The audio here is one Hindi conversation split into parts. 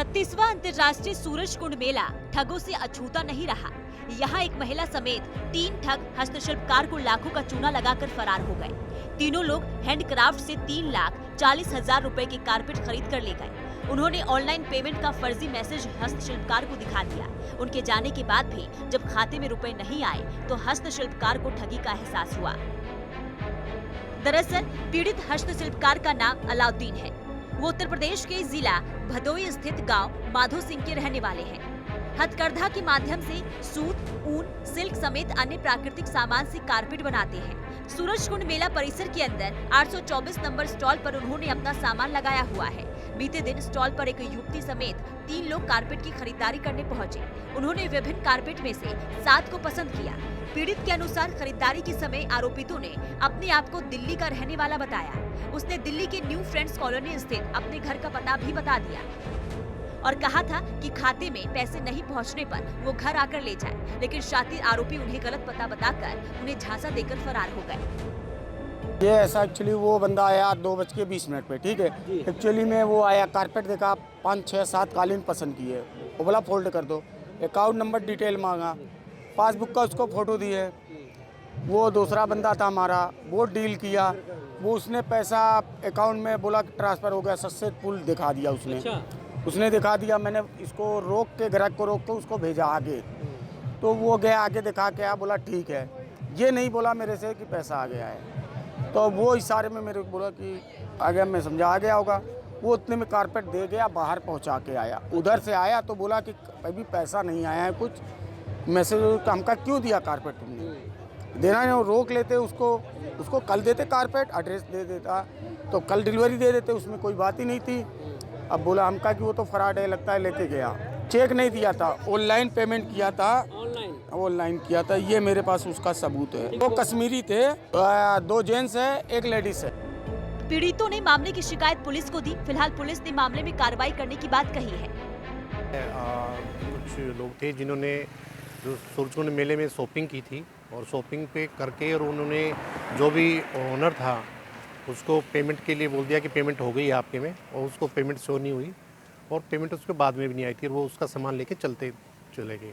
36वां अंतर्राष्ट्रीय सूरज कुंड मेला ठगों से अछूता नहीं रहा। यहाँ एक महिला समेत 3 ठग हस्तशिल्पकार को लाखों का चूना लगाकर फरार हो गए। तीनों लोग हैंडक्राफ्ट से 3,40,000 रुपए के कारपेट खरीद कर ले गए। उन्होंने ऑनलाइन पेमेंट का फर्जी मैसेज हस्तशिल्पकार को दिखा दिया। उनके जाने के बाद भी जब खाते में रुपए नहीं आए तो हस्तशिल्पकार को ठगी का एहसास हुआ। दरअसल पीड़ित हस्तशिल्पकार का नाम अलाउद्दीन है। वो उत्तर प्रदेश के जिला भदोई स्थित गांव माधो सिंह के रहने वाले हैं। हथकरघा के माध्यम से सूत, ऊन, सिल्क समेत अन्य प्राकृतिक सामान से कारपेट बनाते हैं। सूरज कुंड मेला परिसर के अंदर 824 नंबर स्टॉल पर उन्होंने अपना सामान लगाया हुआ है। बीते दिन स्टॉल पर एक युवती समेत 3 लोग कारपेट की खरीदारी करने पहुंचे। उन्होंने विभिन्न कारपेट में से 7 को पसंद किया। पीड़ित के अनुसार खरीदारी के समय आरोपितों ने अपने आप को दिल्ली का रहने वाला बताया। उसने दिल्ली के न्यू फ्रेंड्स कॉलोनी स्थित अपने घर का पता भी बता दिया और कहा था कि खाते में पैसे नहीं पहुंचने पर वो घर आकर ले जाए, लेकिन शातिर आरोपी उन्हें गलत पता बताकर उन्हें झांसा देकर फरार हो गए। ये ऐसा एक्चुअली वो बंदा आया 2:20 पे, ठीक है। एक्चुअली में वो आया, कारपेट देखा, 5, 6, 7 कालीन पसंद किए। वो बोला फोल्ड कर दो। अकाउंट नंबर डिटेल मांगा, पासबुक का उसको फोटो दिए। वो दूसरा बंदा था हमारा, वो डील किया। वो उसने पैसा अकाउंट में बोला कि ट्रांसफ़र हो गया, सक्सेसफुल दिखा दिया उसने। उसने दिखा दिया। मैंने इसको रोक के, ग्राहक को रोक के उसको भेजा आगे। तो वो गया आगे, दिखा के बोला ठीक है। ये नहीं बोला मेरे से कि पैसा आ गया है। तो वो इशारे में मेरे को बोला कि आ गया, मैं समझा आ गया होगा। वो उतने में कारपेट दे गया, बाहर पहुंचा के आया। उधर से आया तो बोला कि अभी पैसा नहीं आया है, कुछ मैसेज हमका क्यों दिया कारपेट तुमने, देना नहीं। रोक लेते उसको कल देते कारपेट, एड्रेस दे देता तो कल डिलीवरी दे देते, उसमें कोई बात ही नहीं थी। अब बोला हमका कि वो तो फ्रॉड है, लगता है लेके गया। चेक नहीं दिया था, ऑनलाइन पेमेंट किया था। ऑनलाइन किया था, ये मेरे पास उसका सबूत है। वो कश्मीरी थे, 2 जेंट्स है, 1 लेडीज है। पीड़ितों ने मामले की शिकायत पुलिस को दी। फिलहाल पुलिस ने मामले में कार्रवाई करने की बात कही है। कुछ लोग थे जिन्होंने जो सूरज कुंड मेले में शॉपिंग की थी और शॉपिंग पे करके और उन्होंने जो भी ओनर था उसको पेमेंट के लिए बोल दिया कि पेमेंट हो गई है आपके में, और उसको पेमेंट शो नहीं हुई और पेमेंट उसके बाद में भी नहीं आई थी। वो उसका सामान लेके चले गए।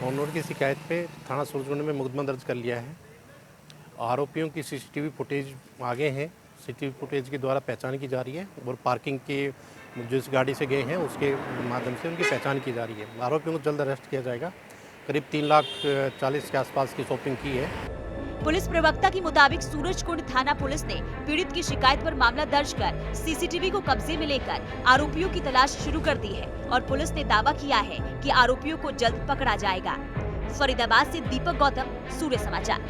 ओनर की शिकायत पे थाना सूरज कुंड में मुकदमा दर्ज कर लिया है। आरोपियों की सीसीटीवी फुटेज आगे हैं, सीसीटीवी फुटेज के द्वारा पहचान की जा रही है और पार्किंग के जिस गाड़ी से गए हैं उसके माध्यम से उनकी पहचान की जा रही है। आरोपियों को जल्द अरेस्ट किया जाएगा। करीब 3,40,000 के आसपास की शॉपिंग की है। पुलिस प्रवक्ता के मुताबिक सूरज कुंड थाना पुलिस ने पीड़ित की शिकायत पर मामला दर्ज कर सीसीटीवी को कब्जे में लेकर आरोपियों की तलाश शुरू कर दी है और पुलिस ने दावा किया है कि आरोपियों को जल्द पकड़ा जाएगा। फरीदाबाद से दीपक गौतम, सूर्य समाचार।